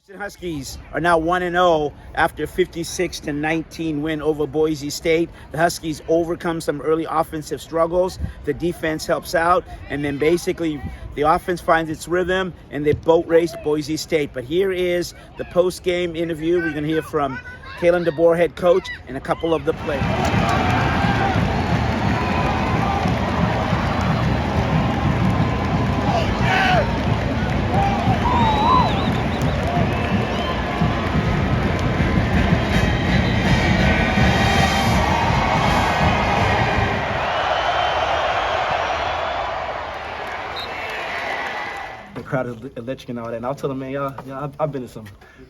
The Huskies are now 1-0 after a 56-19 win over Boise State. The Huskies overcome some early offensive struggles. The defense helps out, and then basically the offense finds its rhythm, and they boat raced Boise State. But here is the post-game interview. We're going to hear from Kalen DeBoer, head coach, and a couple of the players. The crowd is electric and all that. And I'll tell them, man, I've been in some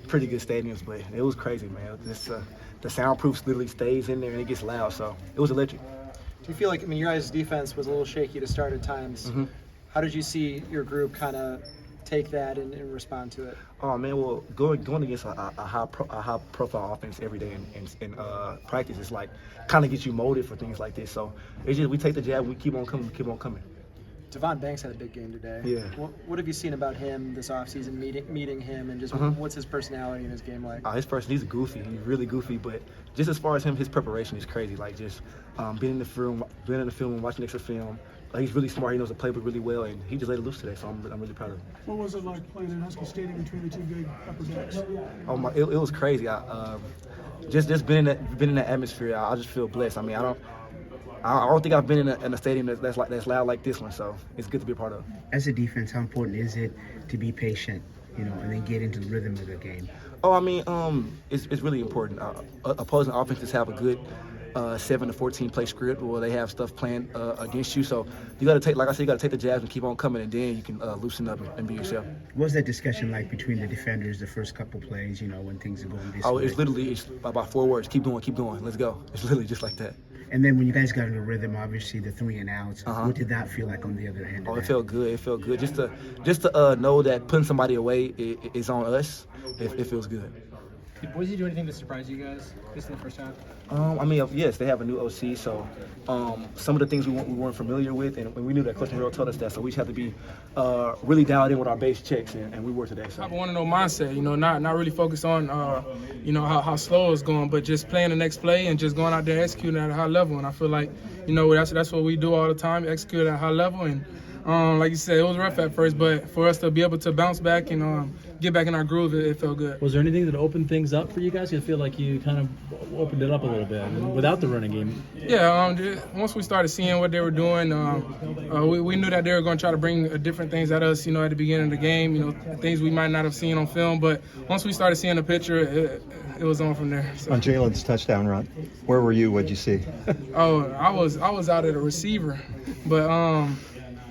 pretty good stadiums, but it was crazy, man. The soundproof literally stays in there and it gets loud, so it was electric. Do you feel like, your guys' defense was a little shaky to start at times. Mm-hmm. How did you see your group kind of take that and respond to it? Oh, man, well, going against a high-profile offense every day in practice, it's like kind of gets you molded for things like this. So it's just we take the jab, we keep on coming. Devon Banks had a big game today. Yeah. What have you seen about him this offseason, meeting him, and just what's his personality and his game like? He's goofy. He's really goofy, but just as far as him, his preparation is crazy. Like just being in the film, and watching extra film. He's really smart. He knows the playbook really well, and he just let it loose today. So I'm really proud of him. What was it like playing in Husky Stadium between the two big upper decks? Oh it was crazy. Just been in that atmosphere. I just feel blessed. I mean, I don't think I've been in a stadium that's loud like this one, so it's good to be a part of. As a defense, how important is it to be patient, and then get into the rhythm of the game? Oh, I mean, it's really important. Opposing offenses have a good 7 to 14 play script where they have stuff planned against you. So you got to take, like I said, you got to take the jabs and keep on coming, and then you can loosen up and be yourself. What was that discussion like between the defenders the first couple plays? When things are going this way? It's about 4 words: keep going, let's go. It's literally just like that. And then when you guys got in the rhythm, obviously the 3 and outs. What did that feel like on the other end? It felt good. It felt good. Just to know that putting somebody away is on us. It feels good. Did Boise do anything to surprise you guys just in the first half? Yes, they have a new OC, so some of the things we weren't familiar with, and we knew that Coach Monroe told us that, so we just have to be really dialed in with our base checks, and we were today. So. I want to know mindset, not really focus on, how slow it's going, but just playing the next play and just going out there executing at a high level. And I feel like, that's what we do all the time, execute at a high level. And like you said, it was rough at first, but for us to be able to bounce back and get back in our groove, it felt good. Was there anything that opened things up for you guys? You feel like you kind of opened it up a little bit without the running game? Yeah, once we started seeing what they were doing, we knew that they were going to try to bring different things at us, at the beginning of the game, things we might not have seen on film. But once we started seeing the picture, it was on from there. So. On Jalen's touchdown run, where were you? What'd you see? I was out at a receiver, but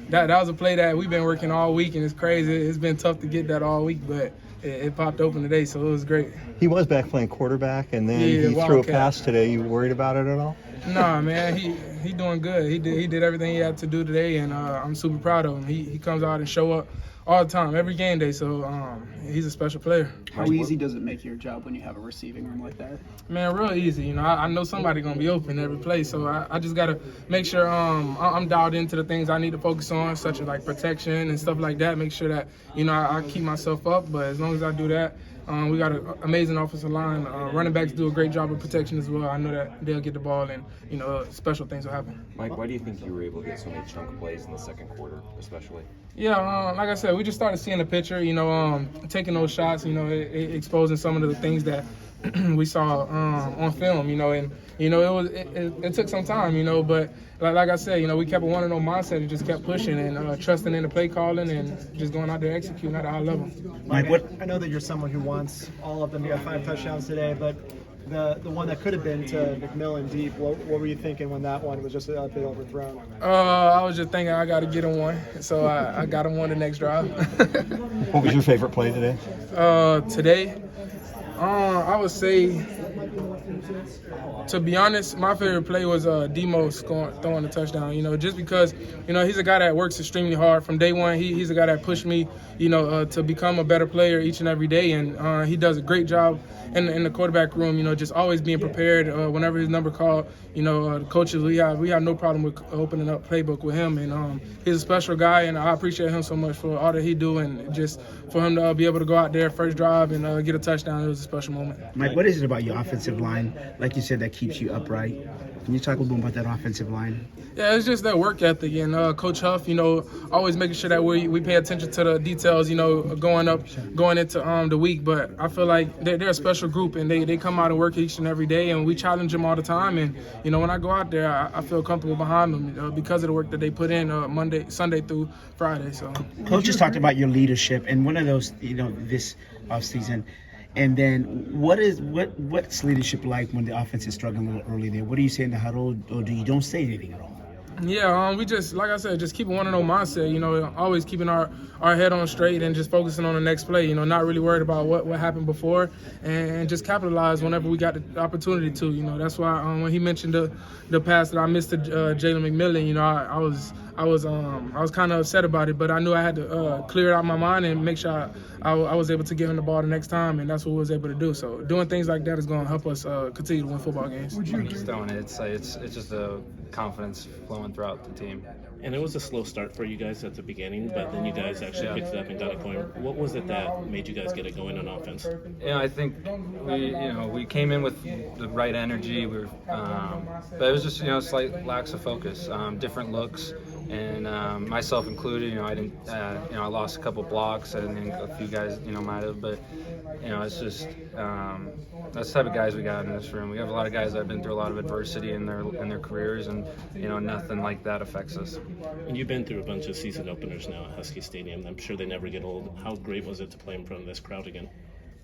that was a play that we've been working all week, and it's crazy. It's been tough to get that all week, but it popped open today, so it was great. He was back playing quarterback, and then he threw a pass today. You worried about it at all? Nah, man, he doing good. He did everything he had to do today, and I'm super proud of him. He comes out and show up all the time, every game day, so he's a special player. How easy does it make your job when you have a receiving room like that? Man, real easy. I know somebody's going to be open every play, so I just got to make sure I'm dialed into the things I need to focus on, such as like protection and stuff like that, make sure that, I keep myself up, but as long as I do that, we got an amazing offensive line. Running backs do a great job of protection as well. I know that they'll get the ball and, special things will happen. Mike, why do you think you were able to get so many chunk plays in the second quarter, especially? Yeah, like I said, we just started seeing the picture, taking those shots, exposing some of the things that we saw on film, and, it took some time, but like I said, we kept a 1-0 mindset and just kept pushing and trusting in the play calling and just going out there executing at a high level. Mike, I know that you're someone who wants all of them. You got 5 touchdowns today, but the one that could have been to McMillan deep, what were you thinking when that one was just a bit overthrown? I was just thinking I got to get him one, so I got him one the next drive. What was your favorite play today? Today, I would say To be honest, my favorite play was Demo throwing the touchdown. Just because he's a guy that works extremely hard from day one. He's a guy that pushed me, to become a better player each and every day, and he does a great job in the quarterback room. Just always being prepared whenever his number called. The coaches, we have no problem with opening up playbook with him, and he's a special guy, and I appreciate him so much for all that he do, and just for him to be able to go out there first drive and get a touchdown. It was a special moment. Mike, what is it about your offensive line, like you said, that keeps you upright? Can you talk a little bit about that offensive line? Yeah, it's just that work ethic, and Coach Huff, always making sure that we pay attention to the details, going into the week. But I feel like they're a special group, and they come out and work each and every day, and we challenge them all the time. And when I go out there, I feel comfortable behind them because of the work that they put in Sunday through Friday. So, Coach just talked about your leadership, and one of those, this offseason. And then what's leadership like when the offense is struggling a little early there? What do you say in the huddle, or do you don't say anything at all? Yeah, we just, like I said, just keep a 1-0 mindset, always keeping our head on straight and just focusing on the next play, not really worried about what happened before, and just capitalize whenever we got the opportunity to, That's why when he mentioned the pass that I missed to Jalen McMillan, I was kind of upset about it, but I knew I had to clear it out of my mind and make sure I was able to give him the ball the next time, and that's what we was able to do. So doing things like that is going to help us continue to win football games. It's just a confidence flowing throughout the team. And it was a slow start for you guys at the beginning, but then you guys actually picked it up and got it going. What was it that made you guys get it going on offense? I think we came in with the right energy. But it was just slight lacks of focus, different looks, and myself included. I didn't. I lost a couple blocks. I think a few guys might have, but it's just that's the type of guys we got in this room. We have a lot of guys that have been through a lot of adversity in their careers, and nothing like that affects us. And you've been through a bunch of season openers now at Husky Stadium. I'm sure they never get old. How great was it to play in front of this crowd again?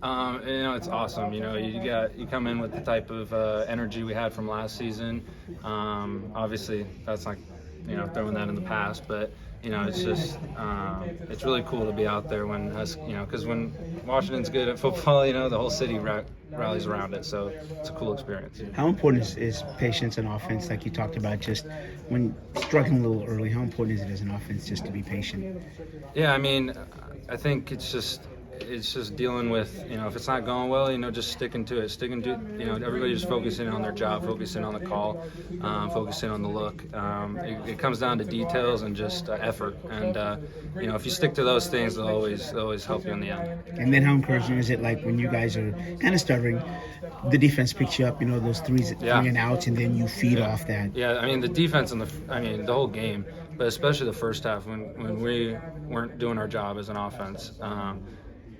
It's awesome. You come in with the type of energy we had from last season. Obviously, that's not throwing that in the past, but it's just it's really cool to be out there when because when Washington's good at football, the whole city rallies around it. So it's a cool experience. How important is patience in offense, like you talked about, just when struggling a little early? How important is it as an offense just to be patient? Yeah, I think it's just dealing with, if it's not going well, just sticking to it, everybody just focusing on their job, focusing on the call, focusing on the look. It comes down to details and just effort. And, if you stick to those things, they'll always help you in the end. And then how encouraging is it, like, when you guys are kind of stuttering, the defense picks you up, those three and outs, and then you feed off that? Yeah, the defense and the whole game, but especially the first half when we weren't doing our job as an offense.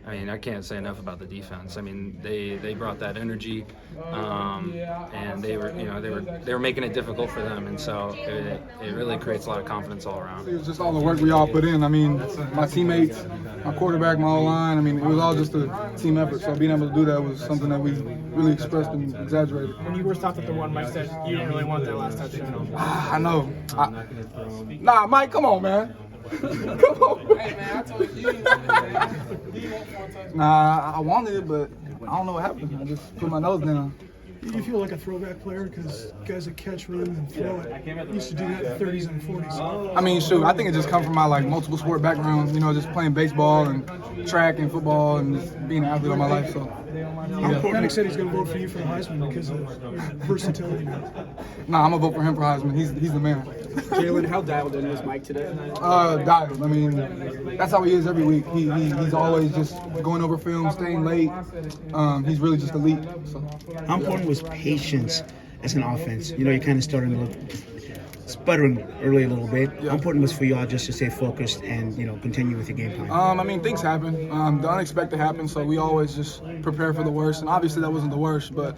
I can't say enough about the defense. They brought that energy, and they were making it difficult for them, and so it really creates a lot of confidence all around. It was just all the work we all put in. My teammates, my quarterback, my O-line. It was all just a team effort. So being able to do that was something that we really expressed and exaggerated. When you were stopped at the one, Mike said you didn't really want that last touchdown. I know. Nah, Mike, come on, man. Come on. Hey, man, I told you. Nah, I wanted it, but I don't know what happened. I just put my nose down. You feel like a throwback player because guys that catch, run, and throw it used to do that in the 30s and 40s. Shoot, I think it just comes from my multiple sport background. Just playing baseball and track and football and just being an athlete all my life. So. Penix said he's going to vote for you for the Heisman because of your versatility. Nah, I'm going to vote for him for Heisman. He's the man. Jalen, how dialed in was Mike today? Dialed. That's how he is every week. He's always just going over film, staying late. He's really just elite. So. How important was patience as an offense? You're kind of starting to look sputtering early a little bit. How important was for y'all just to stay focused and continue with your game plan? Things happen. The unexpected happens, so we always just prepare for the worst. And obviously that wasn't the worst, but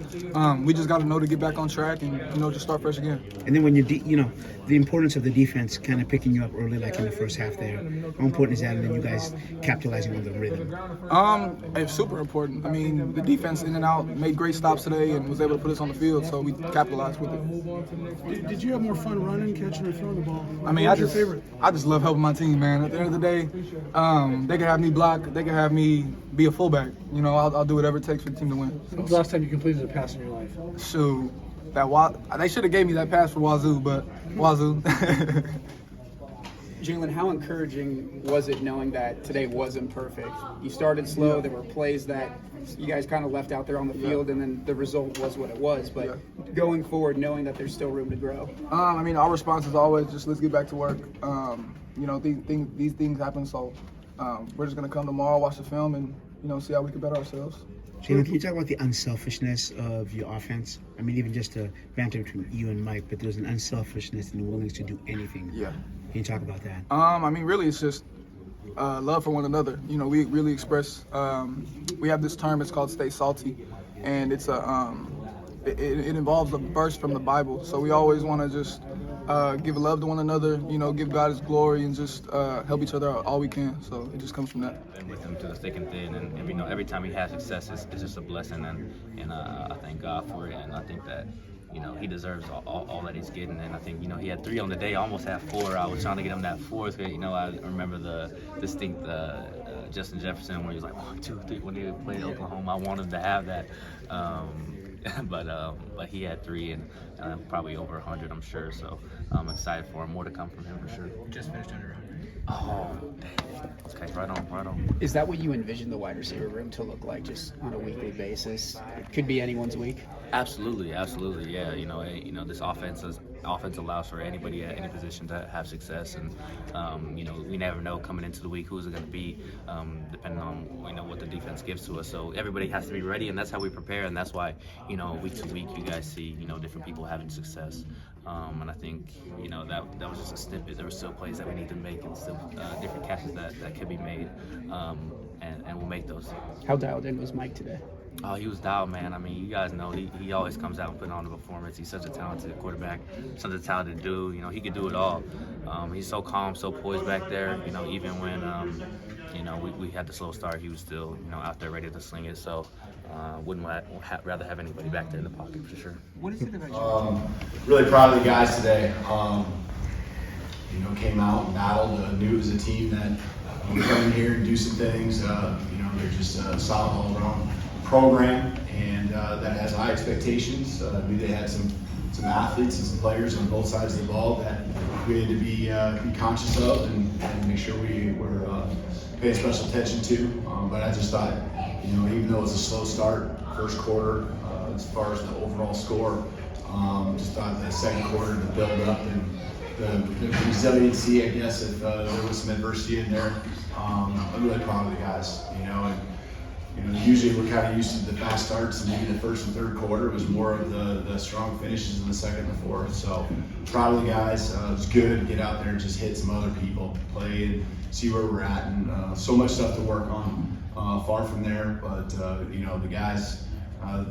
we just got to know to get back on track and just start fresh again. And then when the importance of the defense kind of picking you up early, like in the first half there. How important is that? And then you guys capitalizing on the rhythm. It's super important. The defense in and out made great stops today and was able to put us on the field, so we capitalized with it. Did you have more fun running running, catching, or throwing the ball? I mean, What's your favorite? I just love helping my team, man. At the end of the day, they can have me block, they can have me be a fullback. You know, I'll do whatever it takes for the team to win. When was the last time you completed a pass in your life? Shoot, they should have gave me that pass for Wazoo, but Wazoo. Jalen, how encouraging was it knowing that today wasn't perfect? You started slow. There were plays that you guys kind of left out there on the field, and then the result was what it was. But going forward, knowing that there's still room to grow. I mean, our response is always just let's get back to work. You know, these things happen, so we're just gonna come tomorrow, watch the film, and see how we can better ourselves. Jalen, can you talk about the unselfishness of your offense? I mean, even just a banter between you and Mike, but there's an unselfishness and willingness to do anything. Yeah. Can you talk about that? I mean, really, it's just love for one another. You know, we really express. We have this term. It's called "stay salty," and it's it involves a verse from the Bible. So we always want to just give love to one another. You know, give God His glory, and just help each other out all we can. So it just comes from that. Been with him through the thick and thin, and you know, every time he has success, it's just a blessing, and I thank God for it, and I think that. You know, he deserves all that he's getting, and I think, he had 3 on the day, almost had 4. I was trying to get him that 4th. I remember the distinct Justin Jefferson where he was like 1, 2, 3 when he played Oklahoma. I wanted him to have that, but he had 3 and probably over 100, I'm sure. So I'm excited for him. More to come from him for sure. Just finished under 100. Oh, okay, right on. Is that what you envision the wide receiver room to look like, just on a weekly basis? It could be anyone's week. Absolutely, yeah. This offense allows for anybody at any position to have success, and we never know coming into the week who's it going to be, depending on what the defense gives to us. So everybody has to be ready, and that's how we prepare, and that's why week to week you guys see different people having success. And I think that was just a snippet. There were still plays that we need to make, and still different catches that could be made, and we'll make those. How dialed in was Mike today? Oh, he was dialed, man. I mean, you guys know he always comes out and put on a performance. He's such a talented quarterback, such a talented dude. He could do it all. He's so calm, so poised back there. Even when we had the slow start, he was still out there ready to sling it. So wouldn't rather have anybody back there in the pocket for sure. What is it about you? Really proud of the guys today. Came out and battled. Knew it was a team that would come in here and do some things. They're just a solid all-around program, and that has high expectations. Knew they had some athletes and some players on both sides of the ball that we had to be conscious of and make sure we were paying special attention to. But I just thought, even though it was a slow start, first quarter, as far as the overall score, just thought the second quarter to build up and the resiliency, I guess, if there was some adversity in there. I'm really proud of the guys, usually we're kind of used to the fast starts, and maybe the first and third quarter was more of the strong finishes in the second and fourth. So proud of the guys. It was good to get out there and just hit some other people, play and see where we're at, and so much stuff to work on. Far from there, but the guys.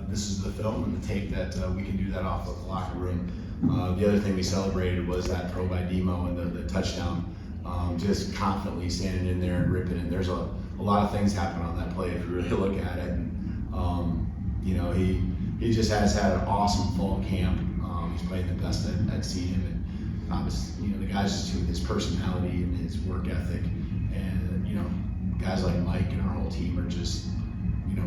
This is the film and the tape that we can do that off of the locker room. The other thing we celebrated was that throw by Demo and the touchdown. Just confidently standing in there and ripping it. There's a lot of things happen on that play if you really look at it. And, he just has had an awesome fall camp. He's played the best I've seen him. And obviously, the guys just with his personality and his work ethic. And, guys like Mike and our whole team are just,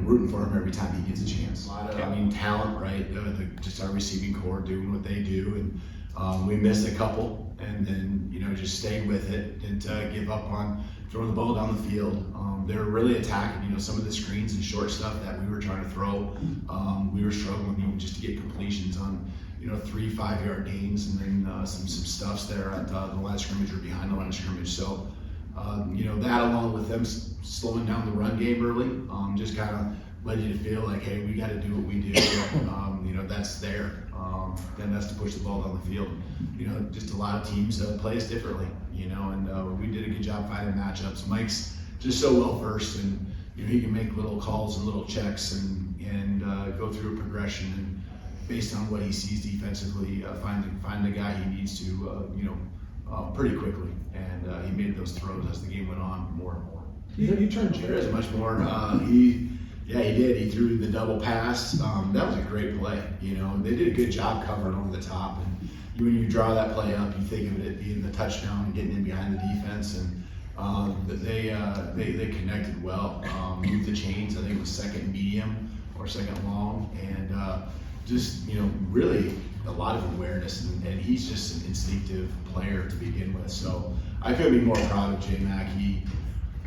rooting for him every time he gets a chance. A lot of, talent, right? Just our receiving core doing what they do. And we missed a couple. And then, just stay with it and give up on throwing the ball down the field. They were really attacking, some of the screens and short stuff that we were trying to throw. We were struggling even just to get completions on, 3 5-yard gains, and then some stuffs there at the line of scrimmage or behind the line of scrimmage. So, that along with them slowing down the run game early, just kind of led you to feel like, hey, we got to do what we do. That's there. Then that's to push the ball down the field. Just a lot of teams play us differently, and we did a good job finding matchups. Mike's just so well versed, and he can make little calls and little checks and go through a progression, and based on what he sees defensively, find the guy he needs to, pretty quickly. And he made those throws as the game went on more and more. You turned Jared much more. He did. He threw the double pass. That was a great play. They did a good job covering over the top, and when you draw that play up, you think of it being the touchdown and getting in behind the defense, and they connected well. Moved the chains. I think it was second medium or second long, and just really a lot of awareness, and he's just an instinctive player to begin with. So I couldn't be more proud of J Mac. He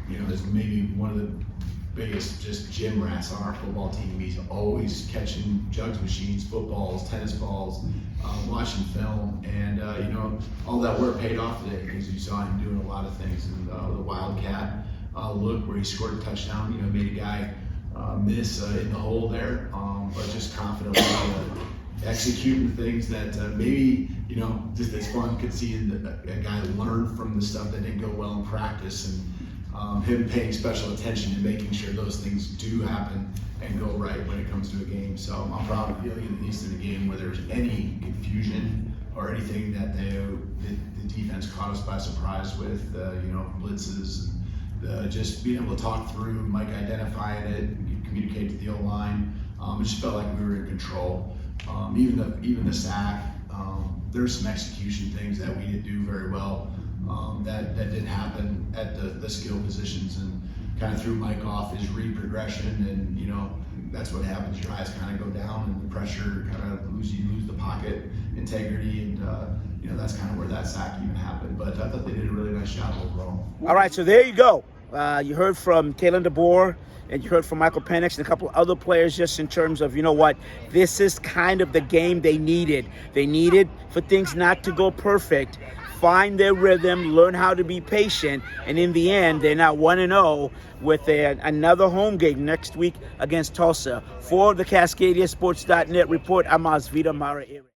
is maybe one of the biggest just gym rats on our football team. He's always catching jugs machines, footballs, tennis balls, watching film, and all that work paid off today because you saw him doing a lot of things. And the Wildcat look where he scored a touchdown, made a guy miss in the hole there, but just confidently executing things that maybe just as fun could see a guy learn from the stuff that didn't go well in practice, and him paying special attention and making sure those things do happen and go right when it comes to a game. So I'm proud of feeling at least in a game where there's any confusion or anything that the defense caught us by surprise with, blitzes, and just being able to talk through, Mike identifying it, and communicate to the O-line. It just felt like we were in control. Even the sack, there's some execution things that we didn't do very well. That didn't happen at the skill positions, and kind of threw Mike off his read progression, and that's what happens. Your eyes kind of go down, and the pressure kind of you lose the pocket integrity, and that's kind of where that sack even happened. But I thought they did a really nice job overall. All right, so there you go. You heard from Kalen DeBoer, and you heard from Michael Penix and a couple of other players, just in terms of, this is kind of the game they needed. They needed for things not to go perfect, find their rhythm, learn how to be patient, and in the end, they're now 1-0 with another home game next week against Tulsa. For the CascadiaSports.net report, I'm Osvita Mara.